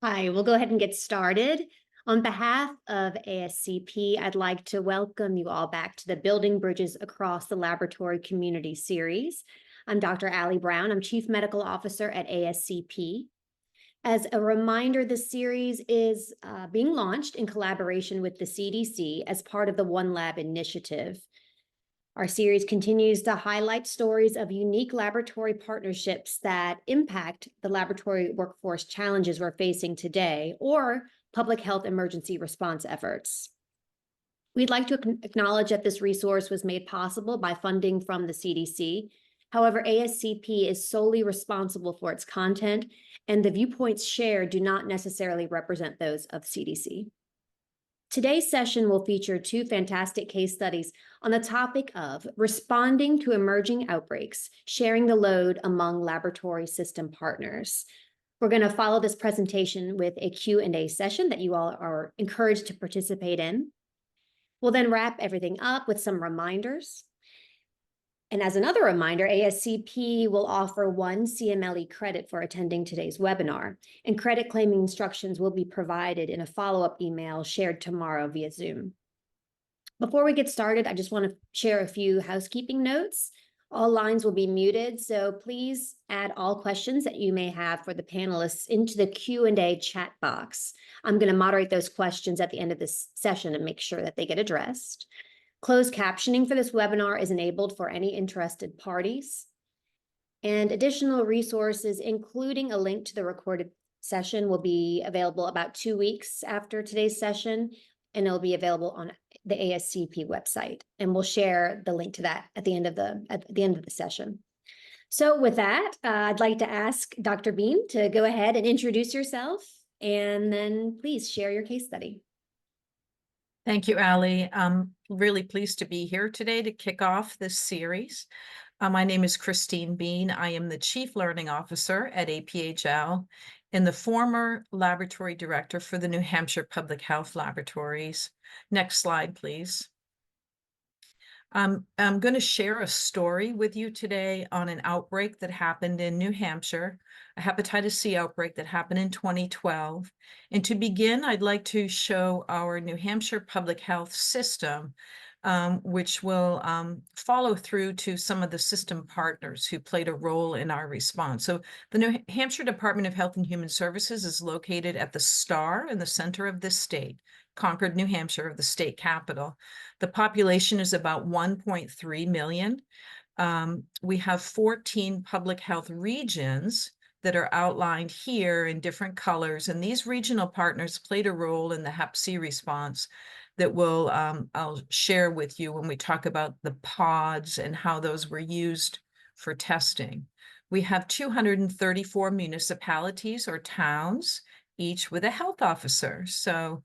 Hi, we'll go ahead and get started. On behalf of ASCP, I'd like to welcome you all back to the Building Bridges Across the Laboratory Community series. I'm Dr. Allie Brown. I'm Chief Medical Officer at ASCP. As a reminder, this series is being launched in collaboration with the CDC as part of the One Lab initiative. Our series continues to highlight stories of unique laboratory partnerships that impact the laboratory workforce challenges we're facing today or public health emergency response efforts. We'd like to acknowledge that this resource was made possible by funding from the CDC. However, ASCP is solely responsible for its content, and the viewpoints shared do not necessarily represent those of CDC. Today's session will feature two fantastic case studies on the topic of responding to emerging outbreaks, sharing the load among laboratory system partners. We're going to follow this presentation with a Q&A session that you all are encouraged to participate in. We'll then wrap everything up with some reminders. And as another reminder, ASCP will offer one CMLE credit for attending today's webinar, and credit claiming instructions will be provided in a follow-up email shared tomorrow via Zoom. Before we get started, I just want to share a few housekeeping notes. All lines will be muted, so please add all questions that you may have for the panelists into the Q&A chat box. I'm going to moderate those questions at the end of this session and make sure that they get addressed. Closed captioning for this webinar is enabled for any interested parties. And additional resources, including a link to the recorded session, will be available about 2 weeks after today's session, and it'll be available on the ASCP website. And we'll share the link to that at the end of the session. So with that, I'd like to ask Dr. Bean to go ahead and introduce yourself, and then please share your case study. Thank you, Allie. I'm really pleased to be here today to kick off this series. My name is Christine Bean. I am the Chief Learning Officer at APHL and the former Laboratory Director for the New Hampshire Public Health Laboratories. Next slide, please. I'm going to share a story with you today on an outbreak that happened in New Hampshire, a hepatitis C outbreak that happened in 2012. And to begin, I'd like to show our New Hampshire public health system, which will follow through to some of the system partners who played a role in our response. So the New Hampshire Department of Health and Human Services is located at the star in the center of this state, Concord, New Hampshire, the state capital. The population is about 1.3 million. We have 14 public health regions that are outlined here in different colors, and these regional partners played a role in the Hep C response that I'll share with you when we talk about the pods and how those were used for testing. We have 234 municipalities or towns, each with a health officer, so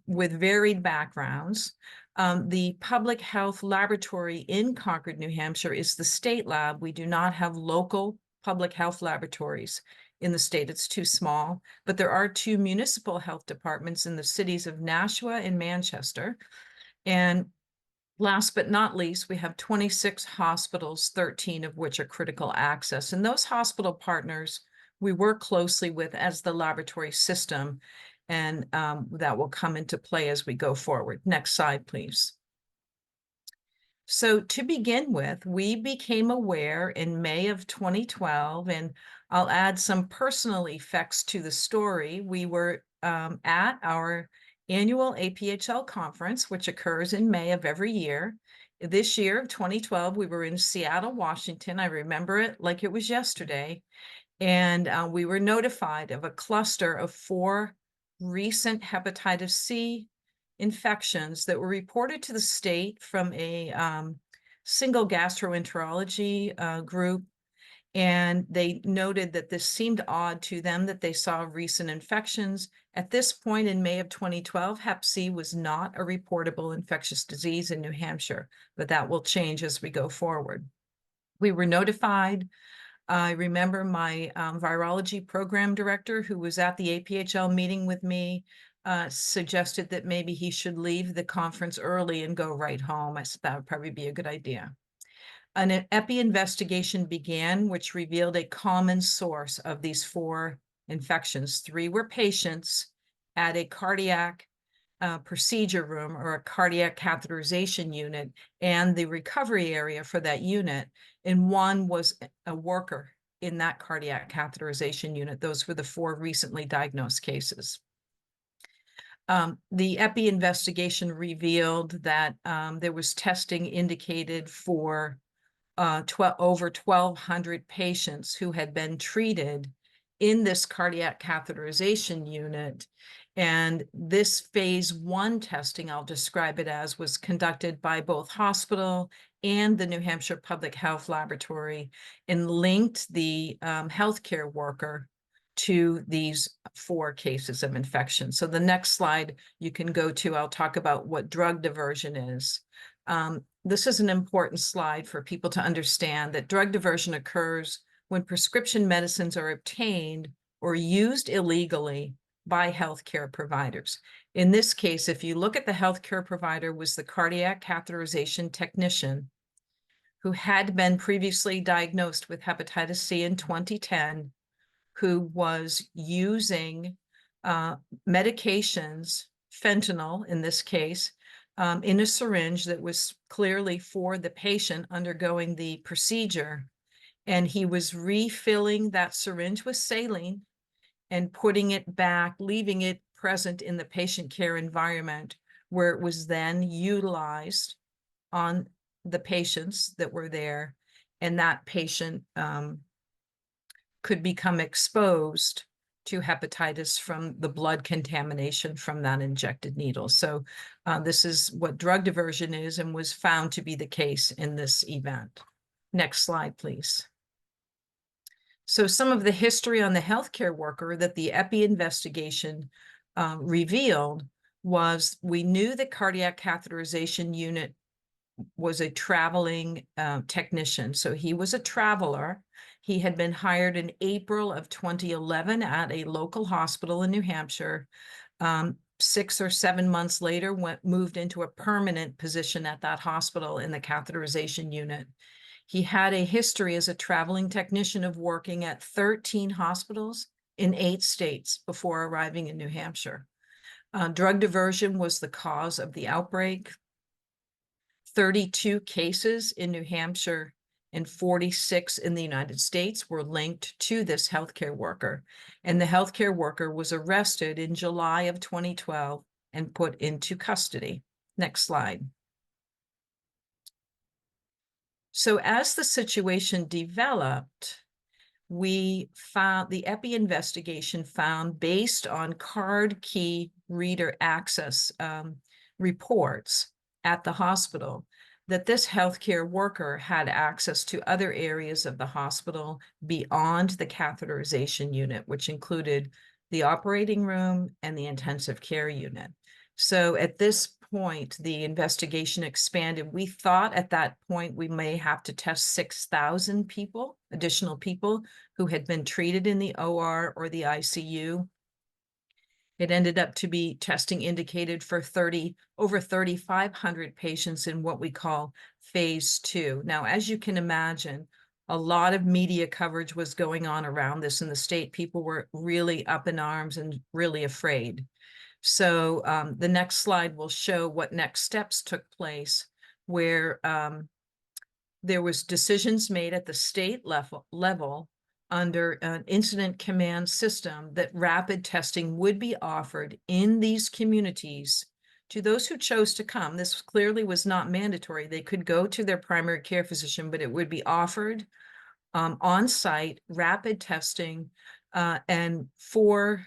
with varied backgrounds. The public health laboratory in Concord, New Hampshire is the state lab. We do not have local public health laboratories in the state. It's too small, but there are 2 municipal health departments in the cities of Nashua and Manchester. And last but not least, we have 26 hospitals, 13 of which are critical access. And those hospital partners we work closely with as the laboratory system, and that will come into play as we go forward. Next slide, please. So to begin with, we became aware in May of 2012, and I'll add some personal effects to the story. We were at our annual APHL conference, which occurs in May of every year. This year, 2012, we were in Seattle, Washington. I remember it like it was yesterday. And we were notified of a cluster of 4 recent hepatitis C infections that were reported to the state from a single gastroenterology group. And they noted that this seemed odd to them that they saw recent infections. At this point in May of 2012, Hep C was not a reportable infectious disease in New Hampshire, but that will change as we go forward. We were notified. I remember my virology program director, who was at the APHL meeting with me, suggested that maybe he should leave the conference early and go right home. I said that would probably be a good idea. An epi investigation began, which revealed a common source of these 4 infections. 3 were patients at a cardiac procedure room or a cardiac catheterization unit and the recovery area for that unit. And 1 was a worker in that cardiac catheterization unit. Those were the 4 recently diagnosed cases. The epi investigation revealed that there was testing indicated for over 1,200 patients who had been treated in this cardiac catheterization unit. And this phase 1 testing, I'll describe it as, was conducted by both hospital and the New Hampshire Public Health Laboratory and linked the healthcare worker to these 4 cases of infection. So the next slide you can go to, I'll talk about what drug diversion is. This is an important slide for people to understand that drug diversion occurs when prescription medicines are obtained or used illegally by healthcare providers. In this case, if you look at the healthcare provider, was the cardiac catheterization technician who had been previously diagnosed with hepatitis C in 2010, who was using medications, fentanyl in this case, in a syringe that was clearly for the patient undergoing the procedure. And he was refilling that syringe with saline and putting it back, leaving it present in the patient care environment, where it was then utilized on the patients that were there. And that patient could become exposed to hepatitis from the blood contamination from that injected needle. So this is what drug diversion is and was found to be the case in this event. Next slide, please. So some of the history on the healthcare worker that the epi investigation revealed was we knew the cardiac catheterization unit was a traveling technician. So he was a traveler. He had been hired in April of 2011 at a local hospital in New Hampshire. 6 or 7 months later, moved into a permanent position at that hospital in the catheterization unit. He had a history as a traveling technician of working at 13 hospitals in 8 states before arriving in New Hampshire. Drug diversion was the cause of the outbreak. 32 cases in New Hampshire and 46 in the United States were linked to this healthcare worker. And the healthcare worker was arrested in July of 2012 and put into custody. Next slide. So as the situation developed, we found the epi investigation found, based on card key reader access reports at the hospital, that this healthcare worker had access to other areas of the hospital beyond the catheterization unit, which included the operating room and the intensive care unit. So at this point, the investigation expanded. We thought at that point we may have to test 6,000 people, additional people who had been treated in the OR or the ICU. It ended up to be testing indicated for over 3,500 patients in what we call phase 2. Now, as you can imagine, a lot of media coverage was going on around this in the state. People were really up in arms and really afraid. So the next slide will show what next steps took place, where there was decisions made at the state level under an incident command system that rapid testing would be offered in these communities to those who chose to come. This clearly was not mandatory. They could go to their primary care physician, but it would be offered on site, rapid testing, and 4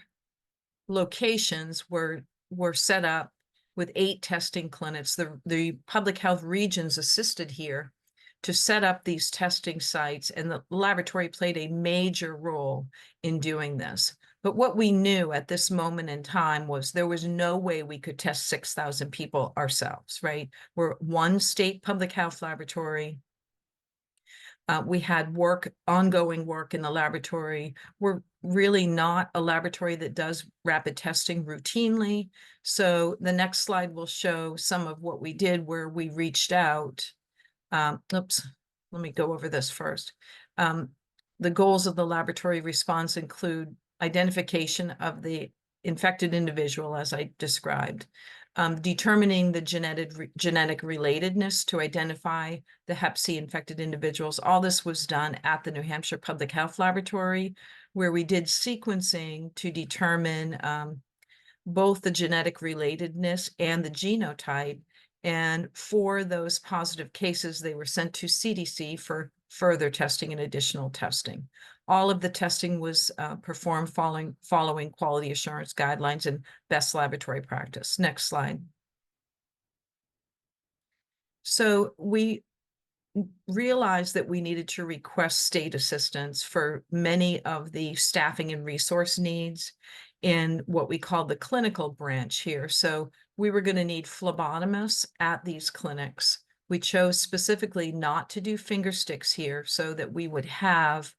locations were set up with 8 testing clinics. The public health regions assisted here to set up these testing sites, and the laboratory played a major role in doing this. But what we knew at this moment in time was there was no way we could test 6,000 people ourselves, right? We're one state public health laboratory. We had ongoing work in the laboratory. We're really not a laboratory that does rapid testing routinely. So the next slide will show some of what we did, where we reached out. Let me go over this first. The goals of the laboratory response include identification of the infected individual, as I described, determining the genetic relatedness to identify the Hep C infected individuals. All this was done at the New Hampshire Public Health Laboratory, where we did sequencing to determine both the genetic relatedness and the genotype. And for those positive cases, they were sent to CDC for further testing and additional testing. All of the testing was performed following quality assurance guidelines and best laboratory practice. Next slide. So we realized that we needed to request state assistance for many of the staffing and resource needs in what we call the clinical branch here. So we were going to need phlebotomists at these clinics. We chose specifically not to do finger sticks here so that we would have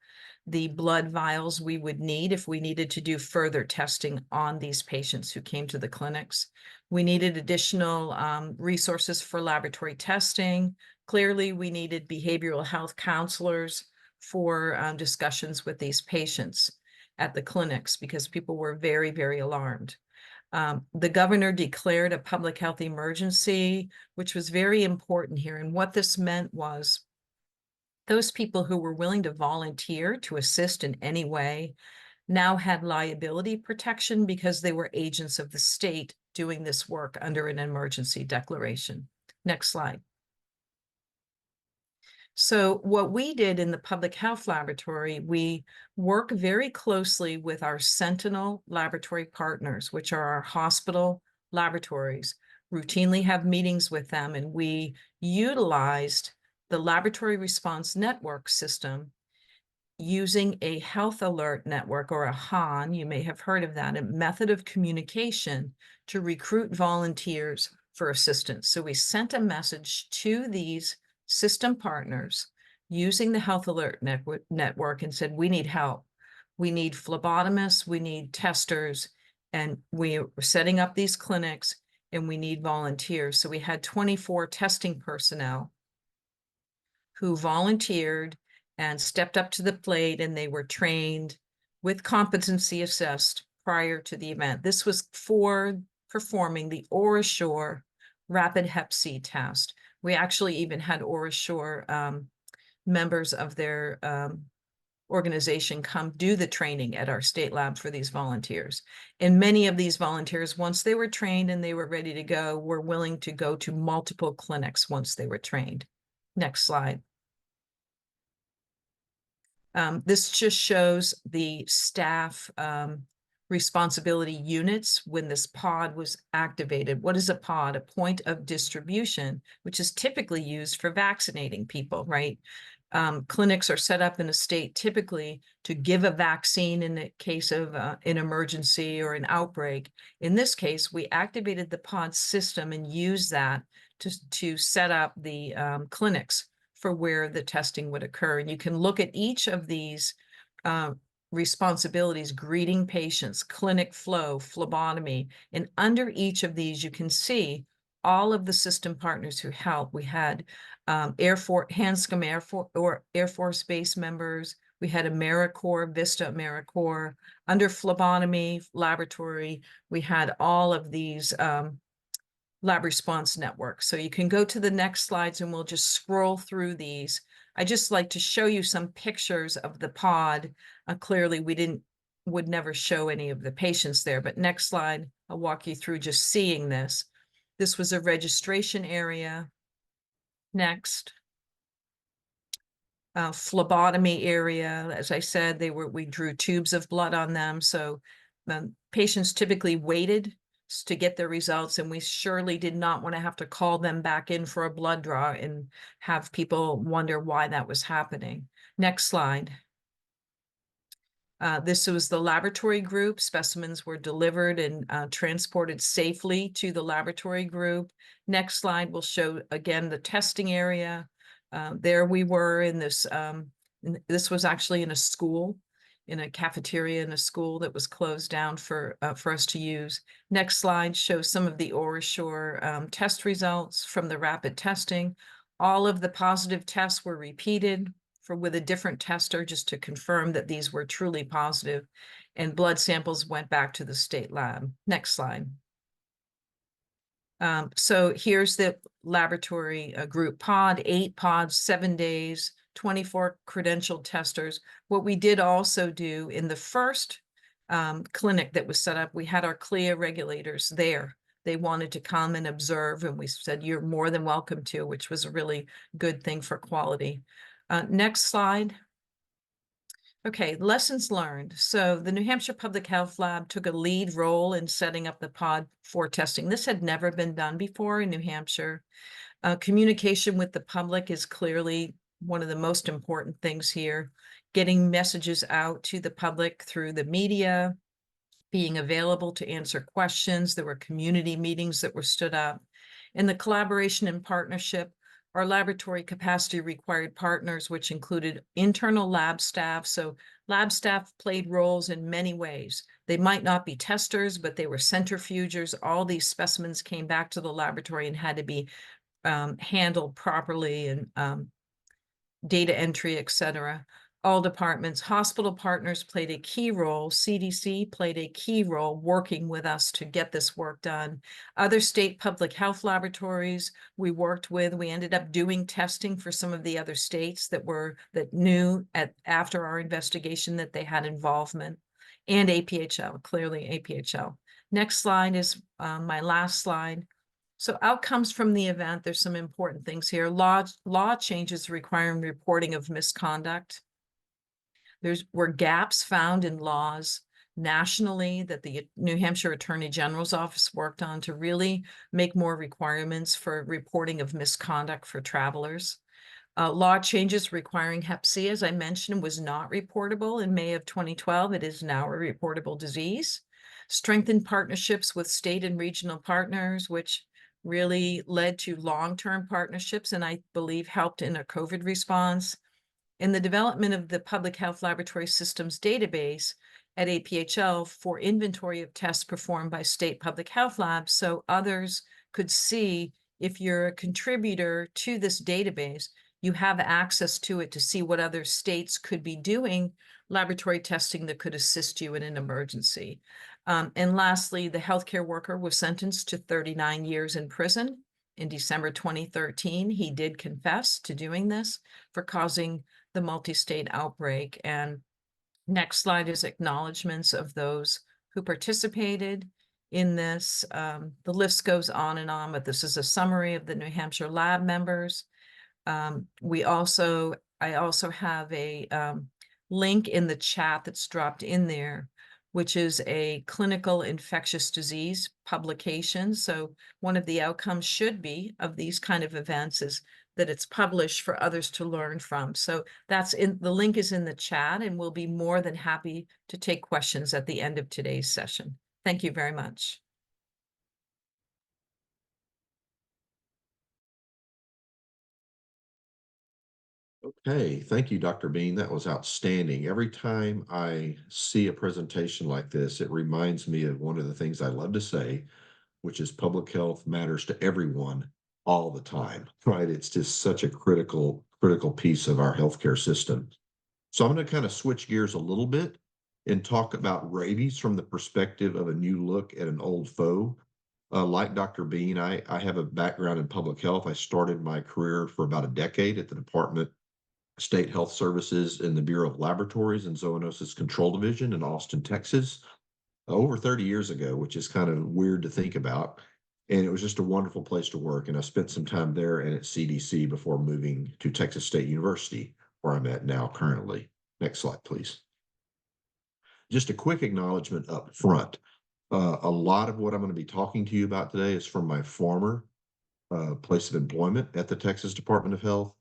the blood vials we would need if we needed to do further testing on these patients who came to the clinics. We needed additional resources for laboratory testing. Clearly, we needed behavioral health counselors for discussions with these patients at the clinics because people were very, very alarmed. The governor declared a public health emergency, which was very important here. And what this meant was those people who were willing to volunteer to assist in any way now had liability protection because they were agents of the state doing this work under an emergency declaration. Next slide. So what we did in the public health laboratory, we work very closely with our Sentinel laboratory partners, which are our hospital laboratories, routinely have meetings with them, and we utilized the laboratory response network system using a health alert network, or a HAN, you may have heard of that, a method of communication to recruit volunteers for assistance. So we sent a message to these system partners using the health alert network and said, we need help. We need phlebotomists, we need testers, and we're setting up these clinics and we need volunteers. So we had 24 testing personnel who volunteered and stepped up to the plate, and they were trained with competency assessed prior to the event. This was for performing the OraSure rapid Hep C test. We actually even had OraSure members of their organization come do the training at our state lab for these volunteers. And many of these volunteers, once they were trained and they were ready to go, were willing to go to multiple clinics once they were trained. Next slide. This just shows the staff responsibility units when this pod was activated. What is a pod? A point of distribution, which is typically used for vaccinating people, right? Clinics are set up in a state typically to give a vaccine in the case of an emergency or an outbreak. In this case, we activated the pod system and used that to set up the clinics for where the testing would occur. And you can look at each of these responsibilities: greeting patients, clinic flow, phlebotomy. And under each of these, you can see all of the system partners who help. We had Hanscom Air Force Base members. We had AmeriCorps, Vista AmeriCorps. Under phlebotomy laboratory, we had all of these lab response network. So you can go to the next slides and we'll just scroll through these. I just like to show you some pictures of the pod. Clearly we would never show any of the patients there, but next slide, I'll walk you through just seeing this. This was a registration area. Next. Phlebotomy area. As I said, we drew tubes of blood on them. So patients typically waited to get their results, and we surely did not want to have to call them back in for a blood draw and have people wonder why that was happening. Next slide. This was the laboratory group. Specimens were delivered and transported safely to the laboratory group. Next slide will show again the testing area. There we were in this, this was actually in a school, in a cafeteria in a school that was closed down for us to use. Next slide shows some of the OraSure test results from the rapid testing. All of the positive tests were repeated with a different tester just to confirm that these were truly positive, and blood samples went back to the state lab. Next slide. So here's the laboratory group pod, 8 pods, 7 days, 24 credentialed testers. What we did also do in the first clinic that was set up, we had our CLIA regulators there. They wanted to come and observe, and we said, you're more than welcome to, which was a really good thing for quality. Next slide. Okay, lessons learned. So the New Hampshire Public Health Lab took a lead role in setting up the pod for testing. This had never been done before in New Hampshire. Communication with the public is clearly one of the most important things here. Getting messages out to the public through the media, being available to answer questions. There were community meetings that were stood up. In the collaboration and partnership, our laboratory capacity required partners, which included internal lab staff. So lab staff played roles in many ways. They might not be testers, but they were centrifugers. All these specimens came back to the laboratory and had to be handled properly, and data entry, etc. All departments, hospital partners played a key role. CDC played a key role working with us to get this work done. Other state public health laboratories we worked with, we ended up doing testing for some of the other states that knew after our investigation that they had involvement, and APHL, clearly APHL. Next slide is my last slide. So outcomes from the event, there's some important things here. Law changes requiring reporting of misconduct. There were gaps found in laws nationally that the New Hampshire Attorney General's office worked on to really make more requirements for reporting of misconduct for travelers. Law changes requiring Hep C, as I mentioned, was not reportable in May of 2012. It is now a reportable disease. Strengthened partnerships with state and regional partners, which really led to long-term partnerships and I believe helped in a COVID response. In the development of the Public Health Laboratory Systems database at APHL for inventory of tests performed by state public health labs, so others could see if you're a contributor to this database, you have access to it to see what other states could be doing laboratory testing that could assist you in an emergency. And lastly, the healthcare worker was sentenced to 39 years in prison. In December 2013, he did confess to doing this for causing the multi-state outbreak. And next slide is acknowledgements of those who participated in this. The list goes on, but this is a summary of the New Hampshire lab members. I also have a link in the chat that's dropped in there, which is a clinical infectious disease publication. So one of the outcomes should be of these kind of events is that it's published for others to learn from. So the link is in the chat, and we'll be more than happy to take questions at the end of today's session. Thank you very much. Okay, thank you, Dr. Bean. That was outstanding. Every time I see a presentation like this, it reminds me of one of the things I love to say, which is public health matters to everyone all the time, right? It's just such a critical piece of our healthcare system. So I'm going to kind of switch gears a little bit and talk about rabies from the perspective of a new look at an old foe. Like Dr. Bean, I have a background in public health. I started my career for about a decade at the Department of State Health Services in the Bureau of Laboratories and Zoonosis Control Division in Austin, Texas, over 30 years ago, which is kind of weird to think about. And it was just a wonderful place to work. And I spent some time there and at CDC before moving to Texas State University, where I'm at now currently. Next slide, please. Just a quick acknowledgement up front. A lot of what I'm going to be talking to you about today is from my former place of employment at the Texas Department of Health,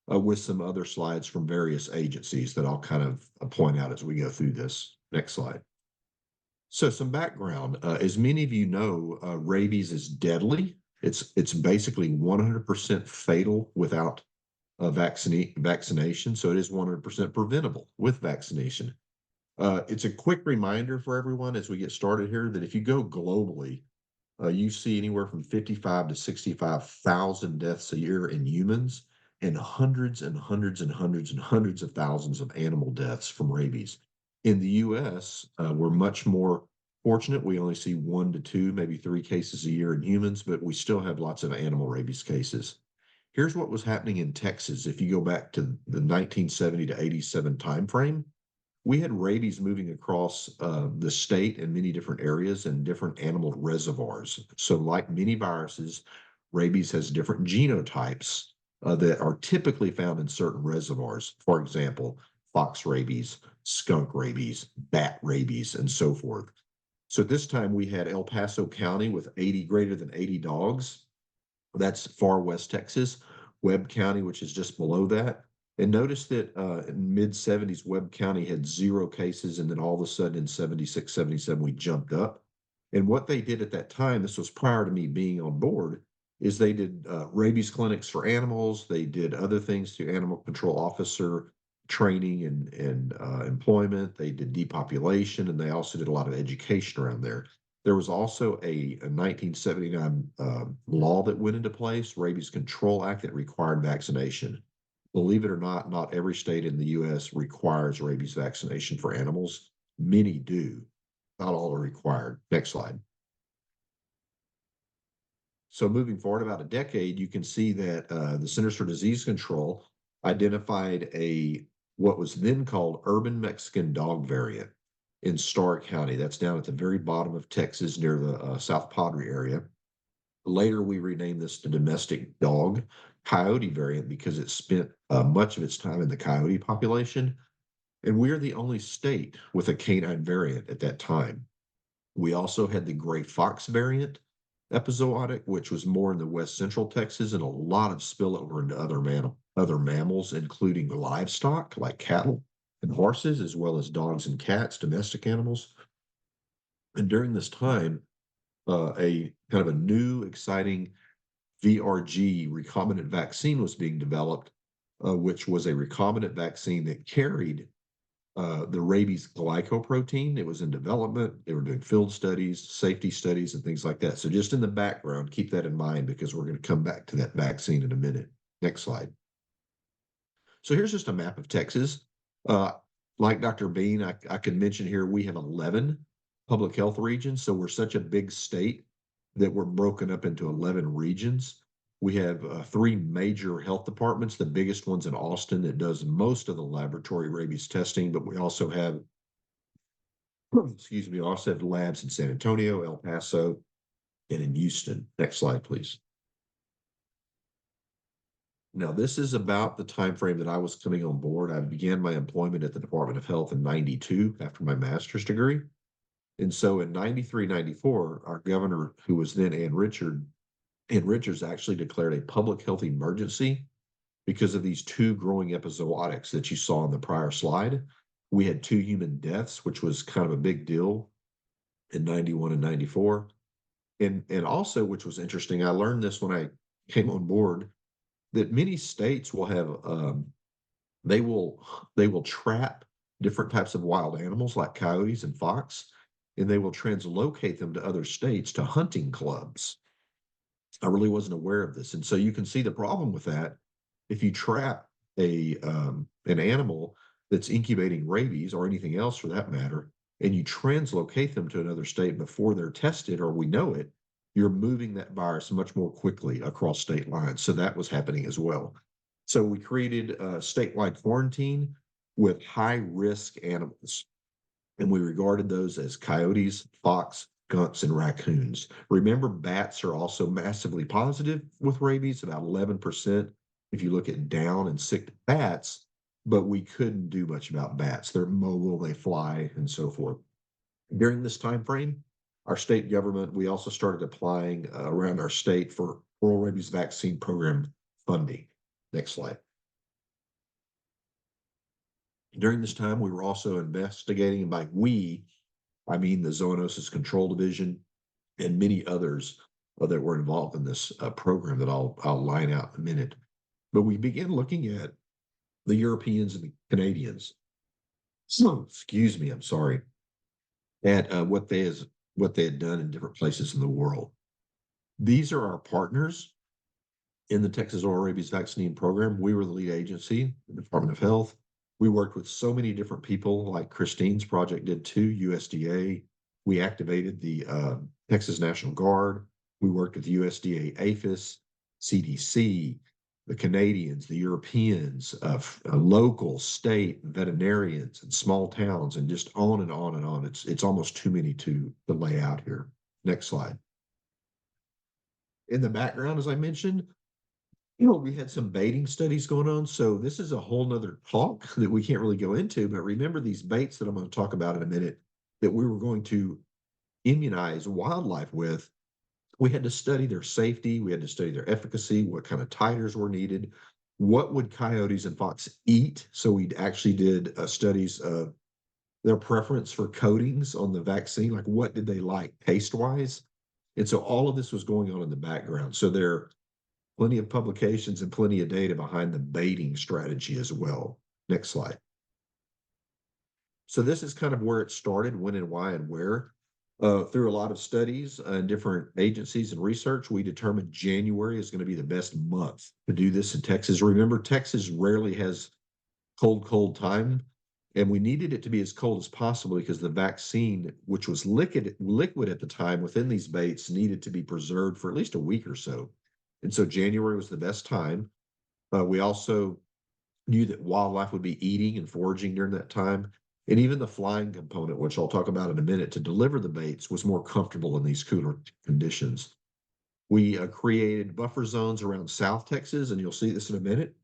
with some other slides from various agencies that I'll kind of point out as we go through this. Next slide. So some background. As many of you know, rabies is deadly. It's basically 100% fatal without vaccination. So it is 100% preventable with vaccination. It's a quick reminder for everyone as we get started here that if you go globally, you see anywhere from 55 to 65,000 deaths a year in humans and hundreds and hundreds and hundreds and hundreds of thousands of animal deaths from rabies. In the US, we're much more fortunate. We only see 1 to 2, maybe 3 cases a year in humans, but we still have lots of animal rabies cases. Here's what was happening in Texas. If you go back to the 1970 to 87 timeframe, we had rabies moving across the state in many different areas and different animal reservoirs. So, like many viruses, rabies has different genotypes that are typically found in certain reservoirs. For example, fox rabies, skunk rabies, bat rabies, and so forth. So at this time, we had El Paso County with 80 greater than 80 dogs. That's far west Texas. Webb County, which is just below that. And notice that in mid 70s, Webb County had 0 cases. And then all of a sudden in 76, 77, we jumped up. And what they did at that time, this was prior to me being on board, is they did rabies clinics for animals. They did other things through animal control officer training and employment. They did depopulation, and they also did a lot of education around there. There was also a 1979 law that went into place, Rabies Control Act, that required vaccination. Believe it or not, not every state in the US requires rabies vaccination for animals. Many do. Not all are required. Next slide. So moving forward about a decade, you can see that the Centers for Disease Control identified what was then called urban Mexican dog variant in Starr County. That's down at the very bottom of Texas near the South Padre area. Later, we renamed this the domestic dog coyote variant because it spent much of its time in the coyote population. And we're the only state with a canine variant at that time. We also had the gray fox variant epizootic, which was more in the west central Texas, and a lot of spillover into other mammals, including livestock like cattle and horses, as well as dogs and cats, domestic animals. And during this time, a kind of a new, exciting VRG recombinant vaccine was being developed, which was a recombinant vaccine that carried the rabies glycoprotein. It was in development. They were doing field studies, safety studies, and things like that. So just in the background, keep that in mind because we're going to come back to that vaccine in a minute. Next slide. So here's just a map of Texas. Like Dr. Bean, I could mention here, we have 11 public health regions. So we're such a big state that we're broken up into 11 regions. We have 3 major health departments, the biggest one's in Austin that does most of the laboratory rabies testing, but we also have, excuse me, also have labs in San Antonio, El Paso, and in Houston. Next slide, please. Now, this is about the time frame that I was coming on board. I began my employment at the Department of Health in 92 after my master's degree. And so in 93, 94, our governor, who was then Ann Richards actually declared a public health emergency because of these 2 growing epizootics that you saw in the prior slide. We had 2 human deaths, which was kind of a big deal in 91 and 94. And also, which was interesting, I learned this when I came on board, that many states will have they will trap different types of wild animals like coyotes and fox, and they will translocate them to other states to hunting clubs. I really wasn't aware of this, and so you can see the problem with that. If you trap an animal that's incubating rabies or anything else for that matter, and you translocate them to another state before they're tested or we know it, you're moving that virus much more quickly across state lines. So that was happening as well. So we created a statewide quarantine with high risk animals, and we regarded those as coyotes, fox, skunks, and raccoons. Remember, bats are also massively positive with rabies, about 11% if you look at down and sick bats, but we couldn't do much about bats. They're mobile, they fly, and so forth. During this time frame, our state government, we also started applying around our state for oral rabies vaccine program funding. Next slide. During this time, we were also investigating, and by we, I mean the Zoonosis Control Division and many others that were involved in this program that I'll line out in a minute. But we began looking at the Europeans and the Canadians. So, excuse me, I'm sorry, at what they had done in different places in the world. These are our partners. in the Texas oral rabies vaccine program. We were the lead agency, the Department of Health. We worked with so many different people, like Christine's project did too, USDA. We activated the Texas National Guard. We worked with USDA APHIS, CDC, the Canadians, the Europeans, local, state veterinarians, and small towns, and just on and on and on. It's almost too many to lay out here. Next slide. In the background, as I mentioned, we had some baiting studies going on. So this is a whole nother talk that we can't really go into, but remember these baits that I'm going to talk about in a minute that we were going to immunize wildlife with. We had to study their safety. We had to study their efficacy, what kind of titers were needed, what would coyotes and fox eat. So we actually did studies of their preference for coatings on the vaccine, like what did they like taste-wise. And so all of this was going on in the background. So there are plenty of publications and plenty of data behind the baiting strategy as well. Next slide. So this is kind of where it started, when and why and where. Through a lot of studies and different agencies and research, we determined January is going to be the best month to do this in Texas. Remember, Texas rarely has cold time, and we needed it to be as cold as possible because the vaccine, which was liquid at the time within these baits, needed to be preserved for at least a week or so. And so January was the best time. We also knew that wildlife would be eating and foraging during that time. And even the flying component, which I'll talk about in a minute, to deliver the baits was more comfortable in these cooler conditions. We created buffer zones around South Texas, and you'll see this in a minute,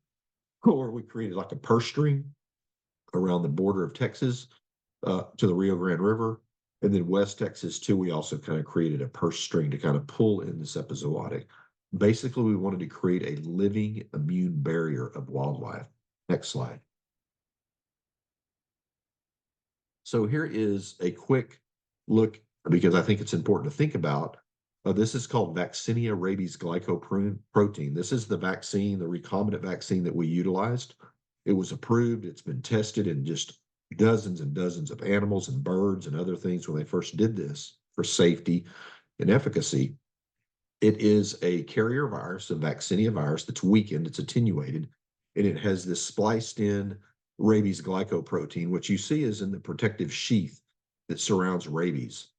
where we created like a purse string around the border of Texas to the Rio Grande River. And then West Texas too, we also kind of created a purse string to kind of pull in this epizootic. Basically, we wanted to create a living immune barrier of wildlife. Next slide. So here is a quick look, because I think it's important to think about. This is called Vaccinia rabies glycoprotein. This is the vaccine, the recombinant vaccine that we utilized. It was approved. It's been tested in just dozens and dozens of animals and birds and other things when they first did this for safety and efficacy. It is a carrier virus, a vaccinia virus that's weakened, it's attenuated, and it has this spliced in rabies glycoprotein, which you see is in the protective sheath that surrounds rabies.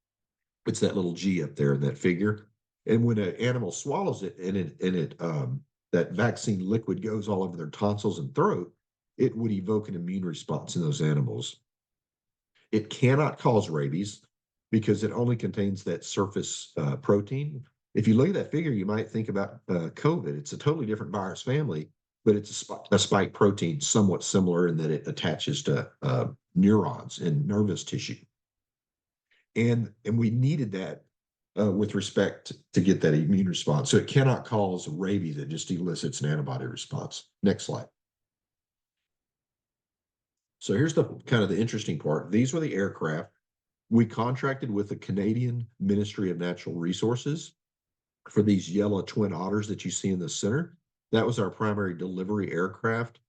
It's that little G up there in that figure. And when an animal swallows it and that vaccine liquid goes all over their tonsils and throat, it would evoke an immune response in those animals. It cannot cause rabies because it only contains that surface protein. If you look at that figure, you might think about COVID. It's a totally different virus family, but it's a spike protein, somewhat similar in that it attaches to neurons in nervous tissue. And we needed that with respect to get that immune response. So it cannot cause rabies. It just elicits an antibody response. Next slide. So here's the kind of the interesting part. These were the aircraft. We contracted with the Canadian Ministry of Natural Resources for these yellow twin otters that you see in the center. That was our primary delivery aircraft.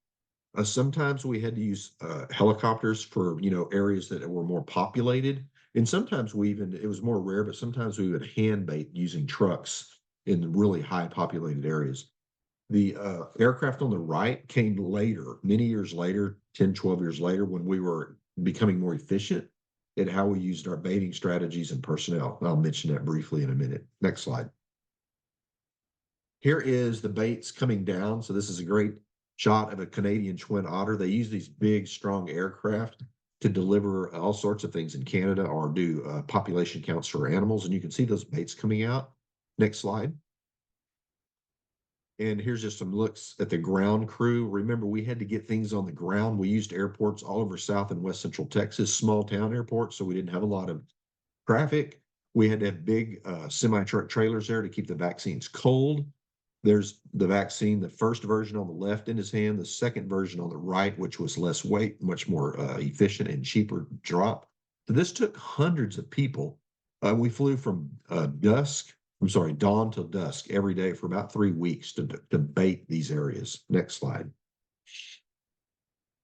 Sometimes we had to use helicopters for, areas that were more populated. And sometimes it was more rare, but sometimes we would hand bait using trucks in really high populated areas. The aircraft on the right came later, many years later, 10, 12 years later, when we were becoming more efficient at how we used our baiting strategies and personnel. I'll mention that briefly in a minute. Next slide. Here is the baits coming down. So this is a great shot of a Canadian twin otter. They use these big, strong aircraft to deliver all sorts of things in Canada or do population counts for animals. And you can see those baits coming out. Next slide. And here's just some looks at the ground crew. Remember, we had to get things on the ground. We used airports all over South and West Central Texas, small town airports, so we didn't have a lot of traffic. We had to have big semi-truck trailers there to keep the vaccines cold. There's the vaccine, the first version on the left in his hand, the second version on the right, which was less weight, much more efficient and cheaper drop. So this took hundreds of people. We flew from dawn till dusk every day for about 3 weeks to bait these areas. Next slide.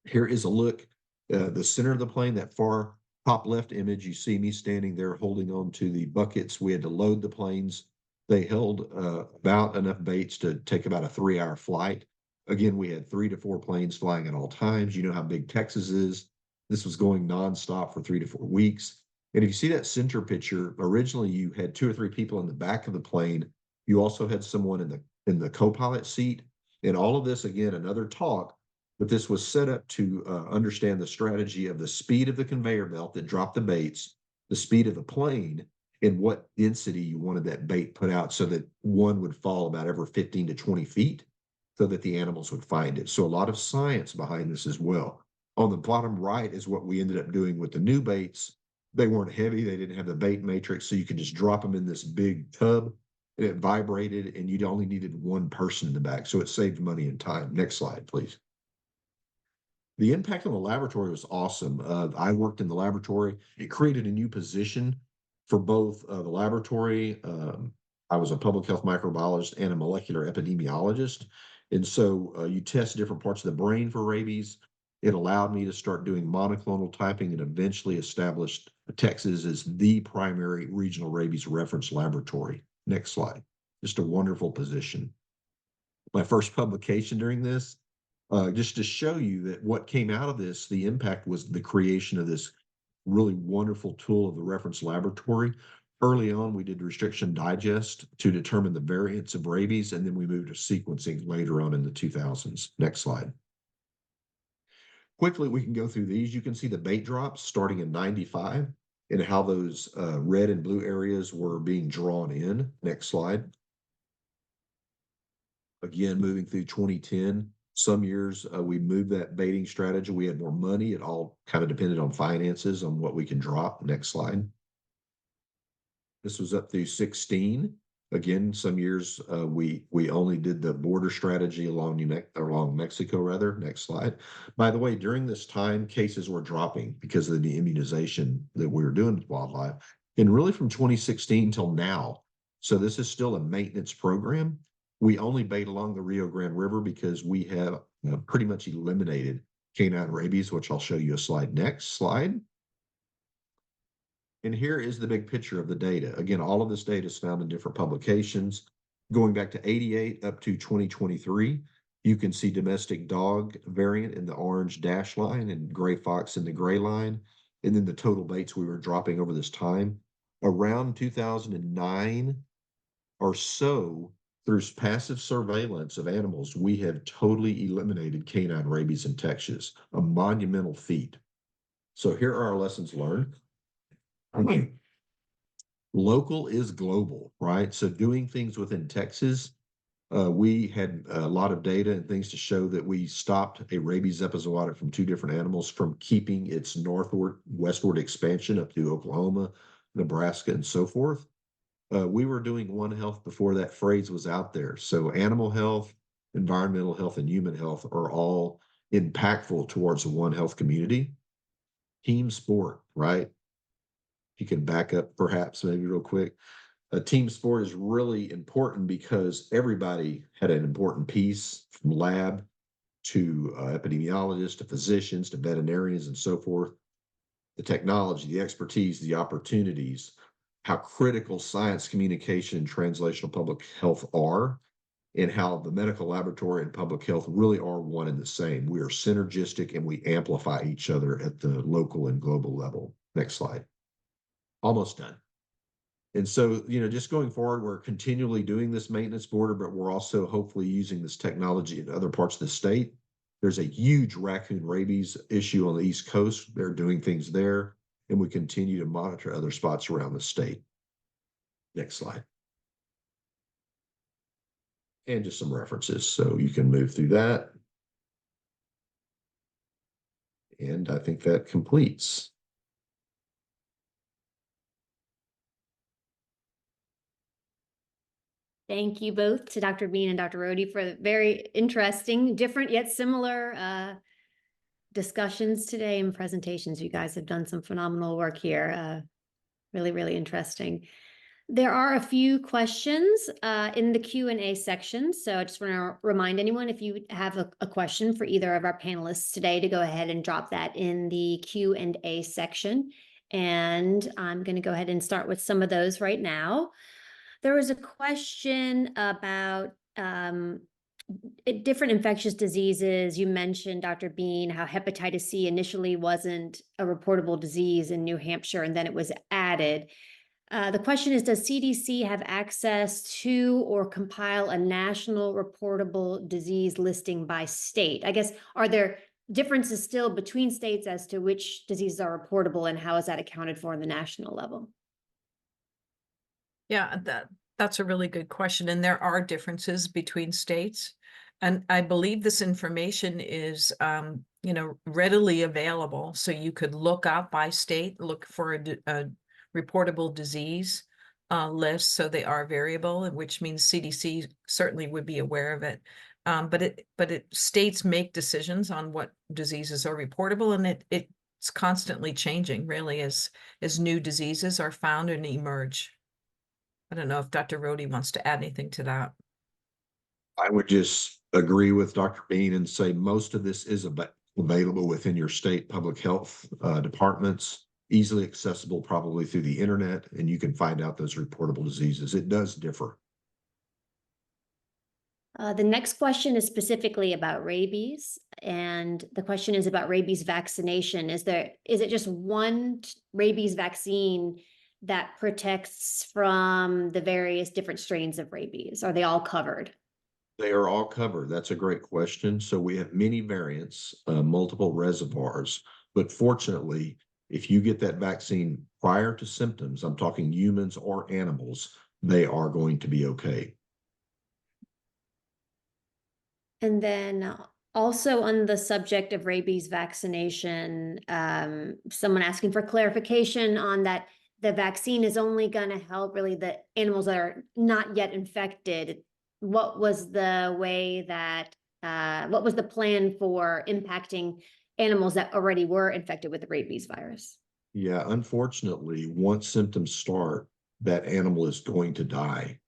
Here is a look, the center of the plane, that far top left image, you see me standing there holding on to the buckets. We had to load the planes They held about enough baits to take about a 3-hour flight. Again, we had 3 to 4 planes flying at all times. You know how big Texas is. This was going nonstop for 3 to 4 weeks. And if you see that center picture, originally you had 2 or 3 people in the back of the plane. You also had someone in the co-pilot seat. And all of this, again, another talk, but this was set up to understand the strategy of the speed of the conveyor belt that dropped the baits, the speed of the plane, and what density you wanted that bait put out so that one would fall about every 15 to 20 feet so that the animals would find it. So a lot of science behind this as well. On the bottom right is what we ended up doing with the new baits. They weren't heavy. They didn't have the bait matrix. So you could just drop them in this big tub and it vibrated and you only needed one person in the back. So it saved money and time. Next slide, please. The impact on the laboratory was awesome. I worked in the laboratory. It created a new position for both the laboratory. I was a public health microbiologist and a molecular epidemiologist. And so you test different parts of the brain for rabies. It allowed me to start doing monoclonal typing and eventually established Texas as the primary regional rabies reference laboratory. Next slide. Just a wonderful position. My first publication during this, just to show you that what came out of this, the impact was the creation of this really wonderful tool of the reference laboratory. Early on, we did restriction digest to determine the variants of rabies, and then we moved to sequencing later on in the 2000s. Next slide. Quickly, we can go through these. You can see the bait drops starting in 95 and how those red and blue areas were being drawn in. Next slide. Again, moving through 2010, some years we moved that baiting strategy. We had more money. It all kind of depended on finances, on what we can drop. Next slide. This was up through 16. Again, some years we only did the border strategy along Mexico rather. Next slide. By the way, during this time, cases were dropping because of the immunization that we were doing with wildlife, and really from 2016 till now. So this is still a maintenance program. We only bait along the Rio Grande River because we have pretty much eliminated canine rabies, which I'll show you a slide next slide. And here is the big picture of the data. Again, all of this data is found in different publications. Going back to 88 up to 2023, you can see domestic dog variant in the orange dash line and gray fox in the gray line. And then the total baits we were dropping over this time. Around 2009 or so, through passive surveillance of animals, we have totally eliminated canine rabies in Texas, a monumental feat. So here are our lessons learned. Local is global, right? So doing things within Texas, we had a lot of data and things to show that we stopped a rabies epizootic from 2 different animals from keeping its northward, westward expansion up to Oklahoma, Nebraska, and so forth. We were doing One Health before that phrase was out there. So animal health, environmental health, and human health are all impactful towards the One Health community. Team sport, right? You can back up perhaps maybe real quick. A team sport is really important because everybody had an important piece, from lab to epidemiologists to physicians to veterinarians and so forth. The technology, the expertise, the opportunities, how critical science, communication, and translational public health are, and how the medical laboratory and public health really are one and the same. We are synergistic and we amplify each other at the local and global level. Next slide. Almost done. And so, just going forward, we're continually doing this maintenance border, but we're also hopefully using this technology in other parts of the state. There's a huge raccoon rabies issue on the East Coast. They're doing things there, and we continue to monitor other spots around the state. Next slide. And just some references, so you can move through that. And I think that completes. Thank you both to Dr. Bean and Dr. Rhode for the very interesting, different yet similar discussions today and presentations. You guys have done some phenomenal work here. Really, really interesting. There are a few questions in the Q&A section. So I just want to remind anyone, if you have a question for either of our panelists today, to go ahead and drop that in the Q&A section. And I'm going to go ahead and start with some of those right now. There was a question about different infectious diseases. You mentioned, Dr. Bean, how hepatitis C initially wasn't a reportable disease in New Hampshire, and then it was added. The question is, does CDC have access to or compile a national reportable disease listing by state? I guess, are there differences still between states as to which diseases are reportable, and how is that accounted for on the national level? Yeah, that's a really good question. And there are differences between states. And I believe this information is, readily available. So you could look up by state, look for a reportable disease list. So they are variable, which means CDC certainly would be aware of it. But states make decisions on what diseases are reportable, and it's constantly changing, really, as new diseases are found and emerge. I don't know if Dr. Rhode wants to add anything to that. I would just agree with Dr. Bean and say most of this is available within your state public health departments, easily accessible probably through the internet, and you can find out those reportable diseases. It does differ. The next question is specifically about rabies, and the question is about rabies vaccination. Is it just one rabies vaccine that protects from the various different strains of rabies? Are they all covered? They are all covered. That's a great question. So we have many variants, multiple reservoirs, but fortunately, if you get that vaccine prior to symptoms, I'm talking humans or animals, they are going to be okay. And then also on the subject of rabies vaccination, someone asking for clarification on that the vaccine is only going to help really the animals that are not yet infected. What was the plan for impacting animals that already were infected with the rabies virus? Yeah, unfortunately, once symptoms start, that animal is going to die.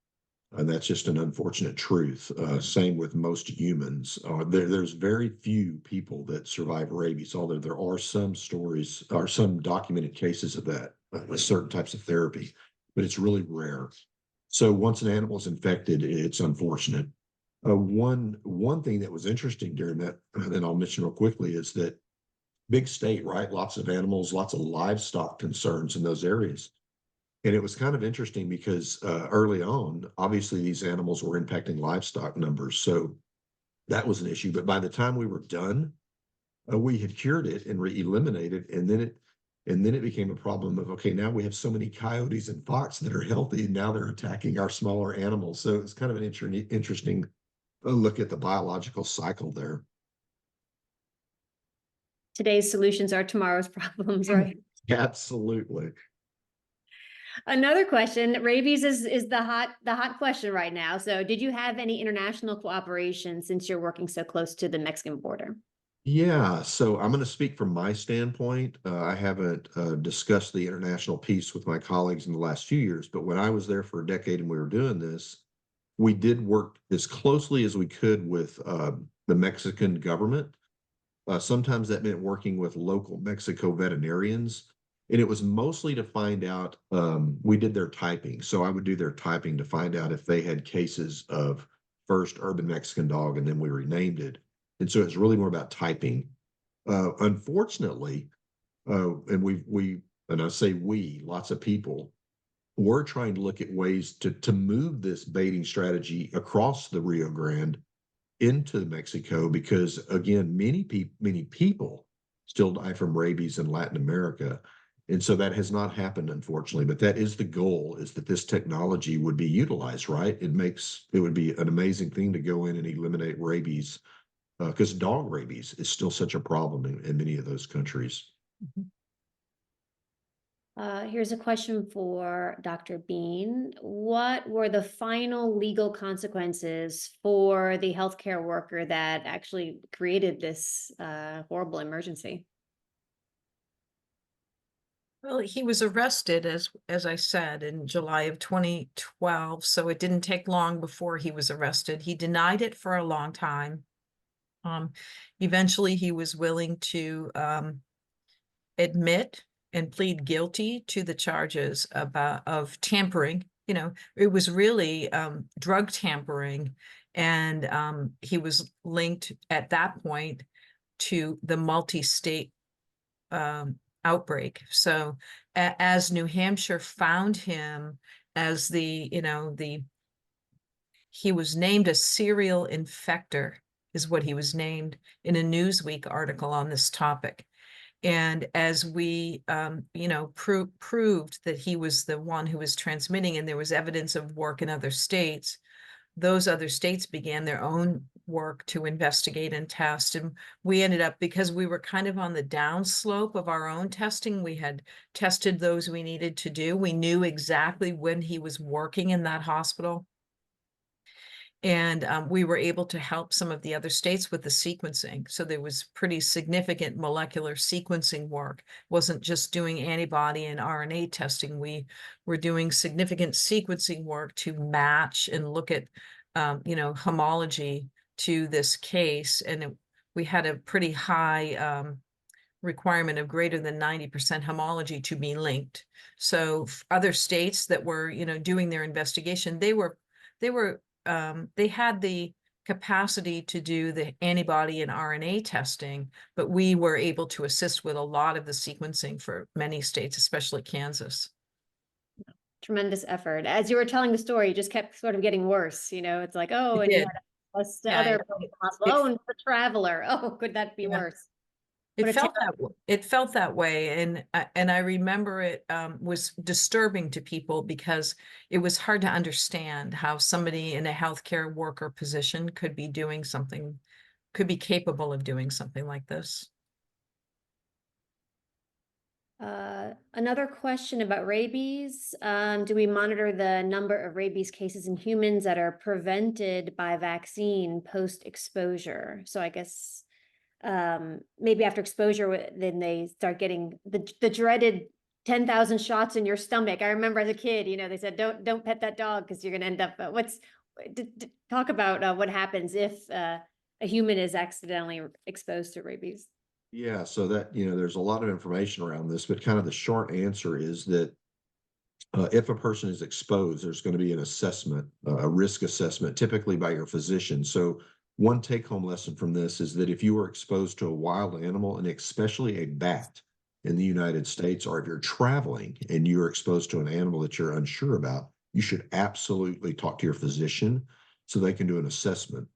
And that's just an unfortunate truth. Same with most humans. There's very few people that survive rabies, although there are some stories or some documented cases of that with certain types of therapy, but it's really rare. So once an animal is infected, it's unfortunate. One thing that was interesting during that, and I'll mention real quickly, is that big state, right? Lots of animals, lots of livestock concerns in those areas. And it was kind of interesting because early on, obviously these animals were impacting livestock numbers. So that was an issue. But by the time we were done, we had cured it and eliminated. And then it became a problem of, okay, now we have so many coyotes and fox that are healthy, and now they're attacking our smaller animals. So it's kind of an interesting look at the biological cycle there. Today's solutions are tomorrow's problems, right? Absolutely. Another question, rabies is the hot question right now. So did you have any international cooperation since you're working so close to the Mexican border? Yeah, so I'm going to speak from my standpoint. I haven't discussed the international piece with my colleagues in the last few years, but when I was there for a decade and we were doing this, we did work as closely as we could with the Mexican government. Sometimes that meant working with local Mexico veterinarians. And it was mostly to find out, we did their typing. So I would do their typing to find out if they had cases of first urban Mexican dog, and then we renamed it. And so it's really more about typing. Unfortunately, and I say we, lots of people, we're trying to look at ways to move this baiting strategy across the Rio Grande into Mexico, because again, many people still die from rabies in Latin America. And so that has not happened, unfortunately, but that is the goal, is that this technology would be utilized, right? It would be an amazing thing to go in and eliminate rabies, because dog rabies is still such a problem in many of those countries. Here's a question for Dr. Bean. What were the final legal consequences for the healthcare worker that actually created this horrible emergency? Well, he was arrested, as I said, in July of 2012, so it didn't take long before he was arrested. He denied it for a long time. Eventually, he was willing to admit and plead guilty to the charges of tampering it was really drug tampering. And he was linked at that point to the multi-state outbreak. So as New Hampshire found him as he was named a serial infector, is what he was named in a Newsweek article on this topic. And as we, proved that he was the one who was transmitting, and there was evidence of work in other states, those other states began their own work to investigate and test. And we ended up, because we were kind of on the downslope of our own testing, we had tested those we needed to do. We knew exactly when he was working in that hospital. And we were able to help some of the other states with the sequencing. So there was pretty significant molecular sequencing work. It wasn't just doing antibody and RNA testing. We were doing significant sequencing work to match and look at, homology to this case. And we had a pretty high requirement of greater than 90% homology to be linked. So other states that were, doing their investigation, they had the capacity to do the antibody and RNA testing, but we were able to assist with a lot of the sequencing for many states, especially Kansas. Tremendous effort. As you were telling the story, it just kept sort of getting worse. It's like, oh, It and you did. had plus the Yeah, other it- hospital. it- Oh, and the traveler. Oh, could that be Yeah. worse? It What a felt it felt that way, and I remember it was disturbing to people because it was hard to understand how somebody in a healthcare worker position could be capable of doing something like this. Another question about rabies. Do we monitor the number of rabies cases in humans that are prevented by vaccine post-exposure? So I guess maybe after exposure, then they start getting the dreaded 10,000 shots in your stomach. I remember as a kid, they said, don't pet that dog because you're going to end up, talk about what happens if a human is accidentally exposed to rabies. Yeah, so that, there's a lot of information around this, but kind of the short answer is that if a person is exposed, there's going to be an assessment, a risk assessment, typically by your physician. So one take-home lesson from this is that if you are exposed to a wild animal, and especially a bat in the United States, or if you're traveling and you're exposed to an animal that you're unsure about, you should absolutely talk to your physician so they can do an assessment.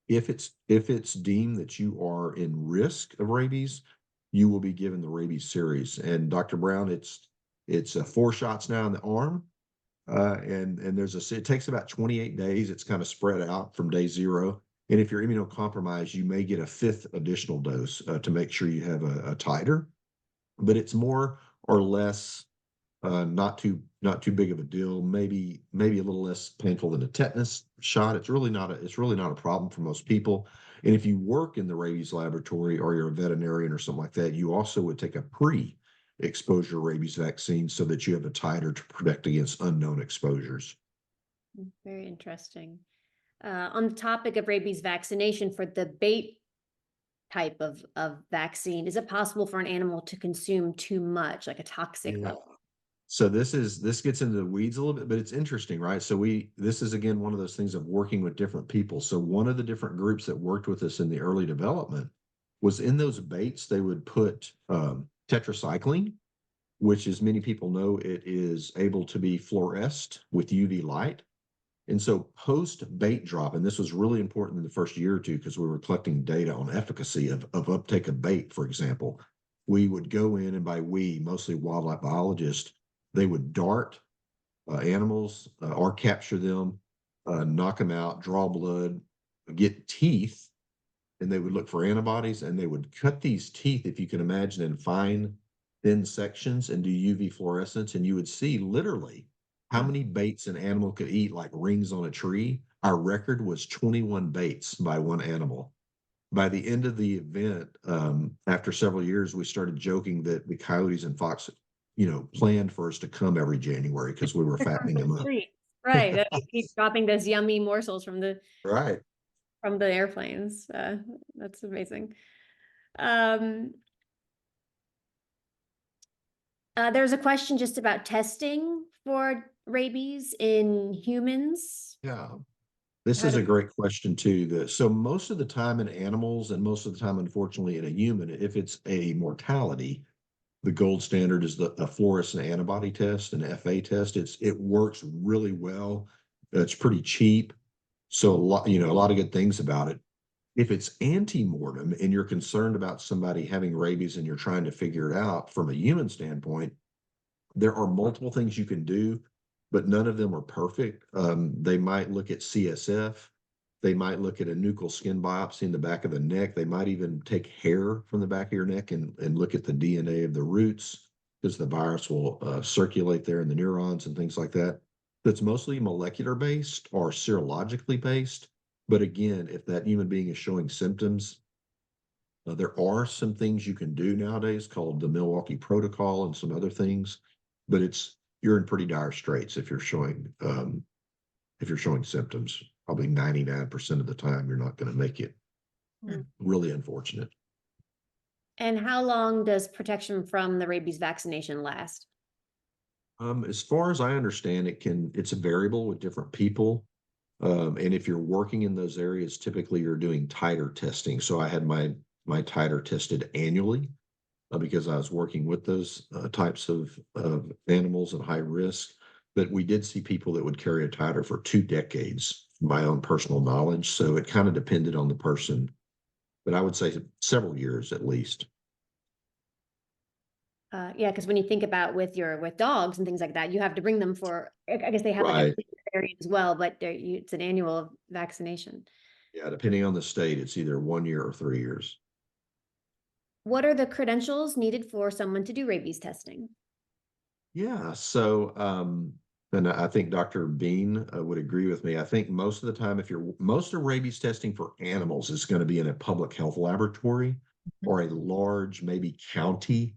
If it's deemed that you are in risk of rabies, you will be given the rabies series. And Dr. Brown, it's 4 shots now in the arm, and it takes about 28 days. It's kind of spread out from day 0. And if you're immunocompromised, you may get a 5th additional dose to make sure you have a titer. But it's more or less not too big of a deal. Maybe a little less painful than a tetanus shot. It's really not a problem for most people. And if you work in the rabies laboratory or you're a veterinarian or something like that, you also would take a pre-exposure rabies vaccine so that you have a titer to protect against unknown exposures. Very interesting. On the topic of rabies vaccination for the bait type of vaccine, is it possible for an animal to consume too much, like a toxic level? So this gets into the weeds a little bit, but it's interesting, right? So this is again one of those things of working with different people. So one of the different groups that worked with us in the early development was in those baits, they would put tetracycline, which, as many people know, it is able to be fluoresced with UV light. And so post bait drop, and this was really important in the first year or two because we were collecting data on efficacy of uptake of bait, for example. We would go in, and by we, mostly wildlife biologists, they would dart animals or capture them, knock them out, draw blood, get teeth, and they would look for antibodies, and they would cut these teeth, if you can imagine, in fine, thin sections and do UV fluorescence, and you would see literally how many baits an animal could eat, like rings on a tree. Our record was 21 baits by one animal. By the end of the event, after several years, we started joking that the coyotes and fox, planned for us to come every January because we were fattening them up. Right. Keep dropping those yummy morsels from the Right. airplanes. That's amazing. There's a question just about testing for rabies in humans? Yeah. This How is do a great question too. So most of the time in animals and most of the time, unfortunately, in a human, if it's a mortality, the gold standard is a fluorescent antibody test, an FA test. It works really well. It's pretty cheap. So a lot of good things about it. If it's ante-mortem and you're concerned about somebody having rabies and you're trying to figure it out from a human standpoint, there are multiple things you can do, but none of them are perfect. They might look at CSF. They might look at a nuchal skin biopsy in the back of the neck. They might even take hair from the back of your neck and look at the DNA of the roots because the virus will circulate there in the neurons and things like that. That's mostly molecular based or serologically based. But again, if that human being is showing symptoms, there are some things you can do nowadays called the Milwaukee Protocol and some other things, but you're in pretty dire straits if you're showing symptoms. Probably 99% of the time you're not going to make it. Mm. Really unfortunate. And how long does protection from the rabies vaccination last? As far as I understand, it's a variable with different people. And if you're working in those areas, typically you're doing titer testing. So I had my titer tested annually because I was working with those types of animals at high risk. But we did see people that would carry a titer for 2 decades, my own personal knowledge. So it kind of depended on the person, but I would say several years at least. Yeah, because when you think about with dogs and things like that, you have to bring them for, I guess they have like a Right. variant as well, but it's an annual vaccination. Yeah, depending on the state, it's either 1 year or 3 years. What are the credentials needed for someone to do rabies testing? Yeah. So, and I think Dr. Bean would agree with me. I think most of the time, most of rabies testing for animals is going to be in a public health laboratory or a large, maybe county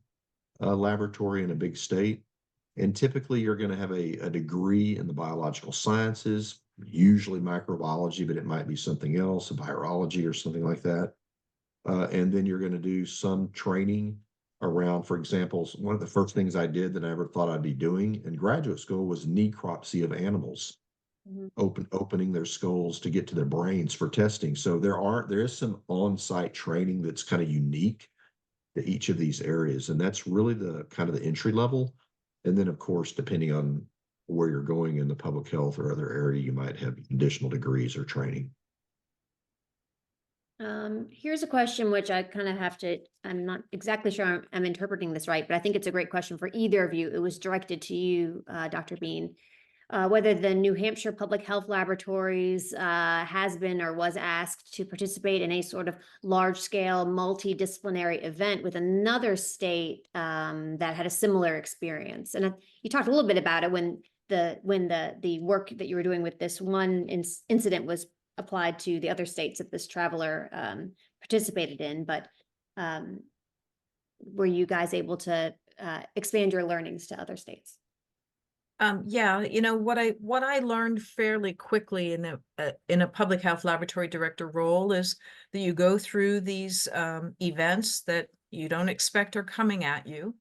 laboratory in a big state. And typically, you're going to have a degree in the biological sciences, usually microbiology, but it might be something else, a virology or something like that. And then you're going to do some training around, for example, one of the first things I did that I ever thought I'd be doing in graduate school was necropsy of animals, Mhm. opening their skulls to get to their brains for testing. So there is some on-site training that's kind of unique to each of these areas, and that's really the kind of the entry level. And then, of course, depending on where you're going in the public health or other area, you might have additional degrees or training. Here's a question which I kind of have to, I'm not exactly sure I'm interpreting this right, but I think it's a great question for either of you. It was directed to you, Dr. Bean. Whether the New Hampshire Public Health Laboratories has been or was asked to participate in a sort of large-scale multidisciplinary event with another state that had a similar experience. And you talked a little bit about it when the work that you were doing with this one incident was applied to the other states that this traveler participated in. But were you guys able to expand your learnings to other states? Yeah, what I learned fairly quickly in a public health laboratory director role is that you go through these events that you don't expect are coming at you.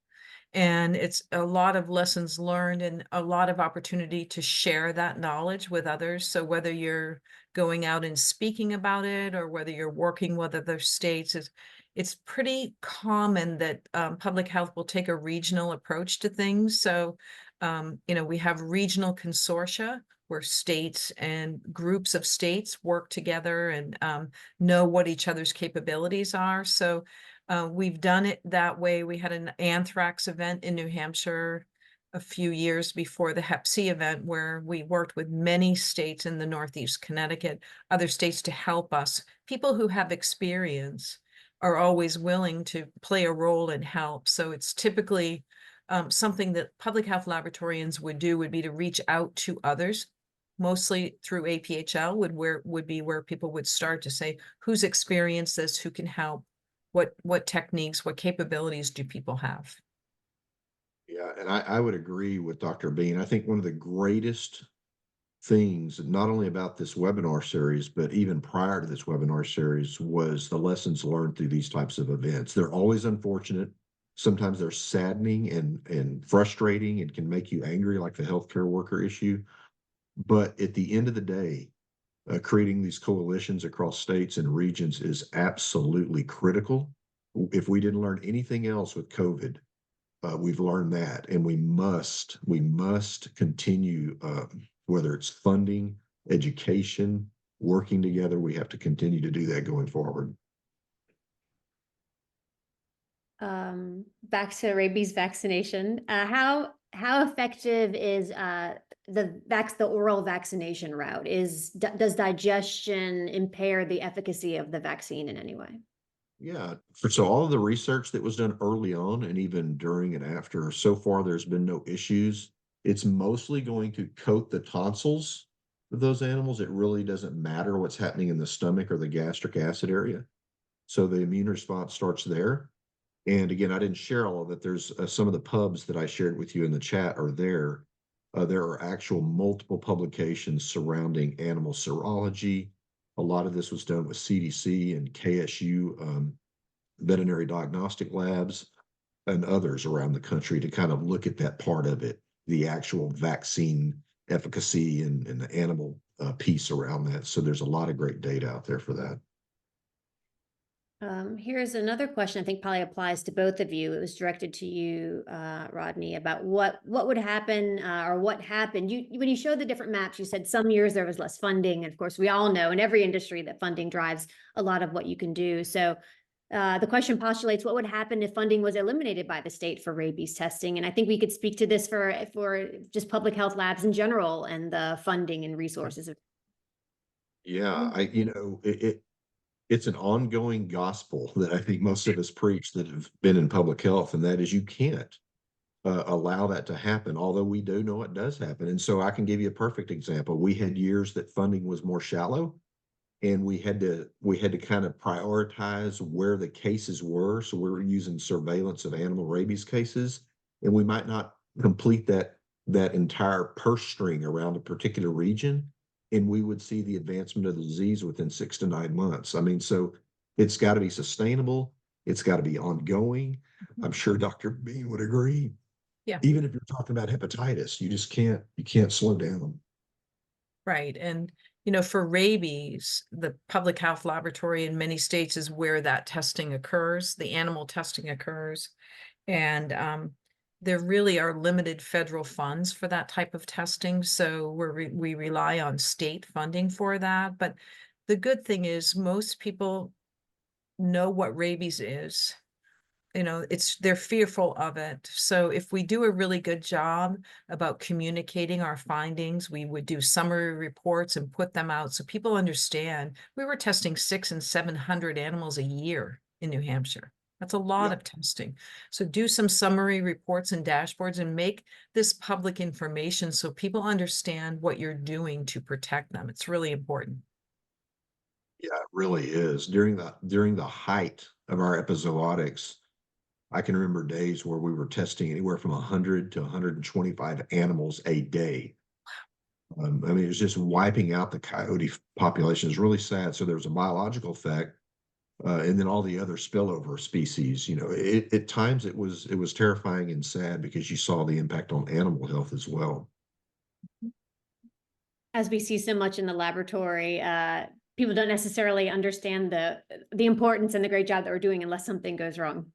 And it's a lot of lessons learned and a lot of opportunity to share that knowledge with others. So whether you're going out and speaking about it or whether you're working with other states, it's pretty common that public health will take a regional approach to things. So, we have regional consortia where states and groups of states work together and know what each other's capabilities are. So we've done it that way. We had an anthrax event in New Hampshire a few years before the Hep C event, where we worked with many states in the Northeast Connecticut, other states to help us. People who have experience are always willing to play a role and help. So it's typically something that public health laboratorians would do would be to reach out to others, mostly through APHL would be where people would start to say, who's experienced this, who can help, what techniques, what capabilities do people have? Yeah, and I would agree with Dr. Bean. I think one of the greatest things, not only about this webinar series, but even prior to this webinar series, was the lessons learned through these types of events. They're always unfortunate. Sometimes they're saddening and frustrating and can make you angry, like the healthcare worker issue. But at the end of the day, creating these coalitions across states and regions is absolutely critical. If we didn't learn anything else with COVID, we've learned that, and we must continue, whether it's funding, education, working together. We have to continue to do that going forward. Back to rabies vaccination. How effective is the oral vaccination route? Does digestion impair the efficacy of the vaccine in any way? Yeah. So all of the research that was done early on and even during and after, so far there's been no issues. It's mostly going to coat the tonsils of those animals. It really doesn't matter what's happening in the stomach or the gastric acid area. So the immune response starts there. And again, I didn't share all of it. There's some of the pubs that I shared with you in the chat are there. There are actual multiple publications surrounding animal serology. A lot of this was done with CDC and KSU veterinary diagnostic labs and others around the country to kind of look at that part of it, the actual vaccine efficacy and the animal piece around that. So there's a lot of great data out there for that. Here's another question I think probably applies to both of you. It was directed to you, Rodney, about what would happen or what happened. When you showed the different maps, you said some years there was less funding. And of course, we all know in every industry that funding drives a lot of what you can do. So the question postulates what would happen if funding was eliminated by the state for rabies testing. And I think we could speak to this for just public health labs in general and the funding and resources. Yeah, it's an ongoing gospel that I think most of us preach that have been in public health, and that is you can't allow that to happen, although we do know it does happen. And so I can give you a perfect example. We had years that funding was more shallow, and we had to kind of prioritize where the cases were. So we were using surveillance of animal rabies cases, and we might not complete that entire purse string around a particular region, and we would see the advancement of the disease within 6 to 9 months. I mean, so it's got to be sustainable. It's got to be ongoing. I'm sure Dr. Bean would agree. Yeah. Even if you're talking about hepatitis, you can't slow down. Right. And, you know, for rabies, the public health laboratory in many states is where that testing occurs, the animal testing occurs. And there really are limited federal funds for that type of testing. So we rely on state funding for that. But the good thing is most people know what rabies is. You know, they're fearful of it. So if we do a really good job about communicating our findings, we would do summary reports and put them out so people understand. We were testing 600 and 700 animals a year in New Hampshire. That's a lot of testing. So do some summary reports and dashboards and make this public information so people understand what you're doing to protect them. It's really important. Yeah, it really is. During the height of our epizootics, I can remember days where we were testing anywhere from 100 to 125 animals a day. I mean, it was just wiping out the coyote population. It's really sad. So there was a biological effect, and then all the other spillover species. You know, at times it was terrifying and sad because you saw the impact on animal health as well. As we see so much in the laboratory, people don't necessarily understand the importance and the great job that we're doing unless something goes wrong.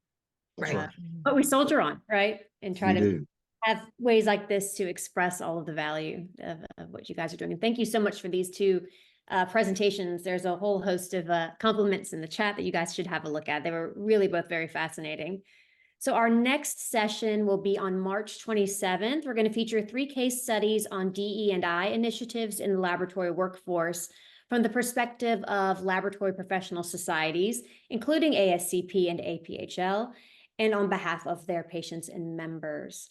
That's Right. right. But we soldier on, right? And try We to do. have ways like this to express all of the value of what you guys are doing. And thank you so much for these two presentations. There's a whole host of compliments in the chat that you guys should have a look at. They were really both very fascinating. So our next session will be on March 27th. We're going to feature 3 case studies on DE&I initiatives in the laboratory workforce from the perspective of laboratory professional societies, including ASCP and APHL, and on behalf of their patients and members.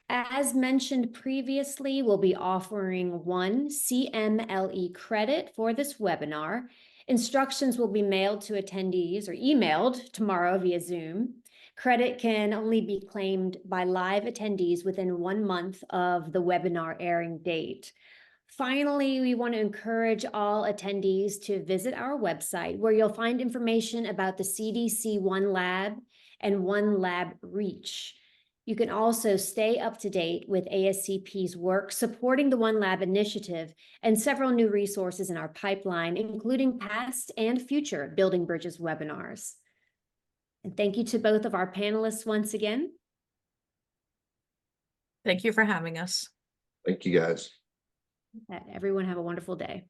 As mentioned previously, we'll be offering 1 CMLE credit for this webinar. Instructions will be mailed to attendees or emailed tomorrow via Zoom. Credit can only be claimed by live attendees within 1 month of the webinar airing date. Finally, we want to encourage all attendees to visit our website where you'll find information about the CDC One Lab and One Lab Reach. You can also stay up to date with ASCP's work supporting the One Lab initiative and several new resources in our pipeline, including past and future Building Bridges webinars. And thank you to both of our panelists once again. Thank you for having us. Thank you, guys. Everyone have a wonderful day.